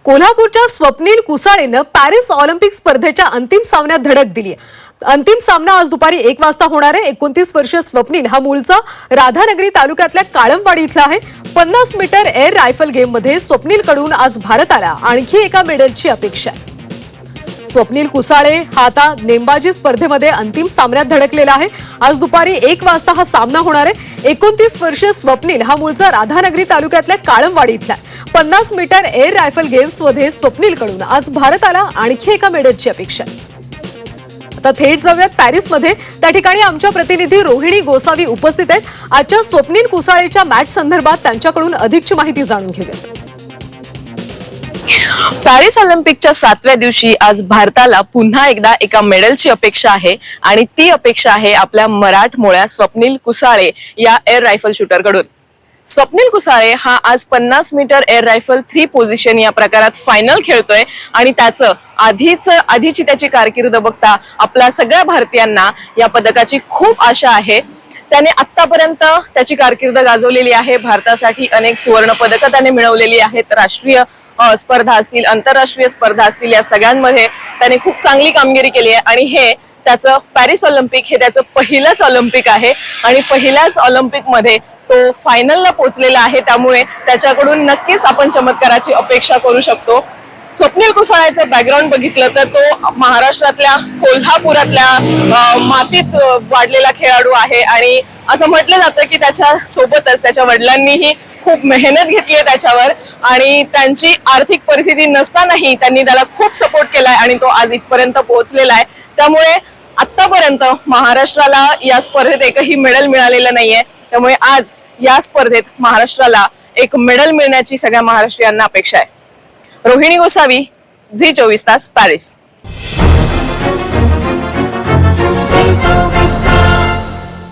कोल्हापूरच्या Swapnil कुसाळेनं Paris Olympic स्पर्धेच्या अंतिम सामन्यात धडक दिली आहे। अंतिम सामना आज दुपारी 1 वाजता होणार आहे। 29 वर्षीय स्वप्नील हा मूळचा राधानगरी तालुक्यातल्या काळमवाडी इथला आहे। 50 मीटर एअर रायफल गेममध्ये स्वप्नीलकडून आज भारताला आणखी एका मेडलची अपेक्षा आहे। स्वप्नील कुसाळे हा आता नेमबाजी स्पर्धेमध्ये अंतिम सामन्यात धडकलेला आहे। आज दुपारी 1 वाजता हा सामना होणार आहे। 29 वर्षीय स्वप्नील हा मूळचा राधानगरी तालुक्यातल्या काळमवाडी इथला आहे। 50 मीटर एअर रायफल गेम्समध्ये स्वप्नीलकडून आज भारताला आणखी एका मेडलची अपेक्षा आहे। आता थेट जाऊयात पॅरिसमध्ये। त्या ठिकाणी आमच्या प्रतिनिधी रोहिणी गोसावी उपस्थित आहेत। आजच्या स्वप्नील कुसाळेच्या मॅच संदर्भात त्यांच्याकडून अधिकची माहिती जाणून घेऊयात। पॅरिस ऑलिम्पिकच्या 7व्या दिवशी आज भारताला पुन्हा एकदा एका मेडलची अपेक्षा आहे आणि ती अपेक्षा आहे आपल्या मराठमोळ्या स्वप्नील कुसाळे या एअर रायफल शूटरकडून। स्वप्नील कुसाळे हा आज 50 मीटर एअर रायफल 3 पोझिशन या प्रकारात फायनल खेळतोय आणि त्याचं आधीची त्याची कारकीर्द बघता आपल्या सगळ्या भारतीयांना या पदकाची खूप आशा आहे। त्याने आतापर्यंत त्याची कारकीर्द गाजवलेली आहे। भारतासाठी अनेक सुवर्ण पदकं त्याने मिळवलेली आहेत। राष्ट्रीय स्पर्धा असतील, आंतरराष्ट्रीय स्पर्धा असतील, या सगळ्यांमध्ये त्याने खूप चांगली कामगिरी केली आहे आणि हे त्याचं पॅरिस ऑलिम्पिक हे त्याचं पहिलंच ऑलिम्पिक आहे आणि पहिल्याच ऑलिम्पिक मध्ये तो फायनलला पोहोचलेला आहे। त्यामुळे त्याच्याकडून नक्कीच आपण चमत्काराची अपेक्षा करू शकतो। स्वप्नील कुसाळेचं बॅकग्राऊंड बघितलं तर तो महाराष्ट्रातल्या कोल्हापुरातल्या मातीत वाढलेला खेळाडू आहे आणि असं म्हटलं जातं की त्याच्या सोबतच त्याच्या वडिलांनीही खूप मेहनत घेतली आहे त्याच्यावर आणि त्यांची आर्थिक परिस्थिती नसतानाही त्यांनी त्याला खूप सपोर्ट केलाय आणि तो आज इथपर्यंत पोहोचलेला आहे। त्यामुळे आतापर्यंत महाराष्ट्राला या स्पर्धेत एकही मेडल मिळालेलं नाहीये। त्यामुळे आज या स्पर्धेत महाराष्ट्राला एक मेडल मिळण्याची सगळ्या महाराष्ट्रीयांना अपेक्षा आहे। रोहिणी गोसावी, झी 24 तास, पॅरिस।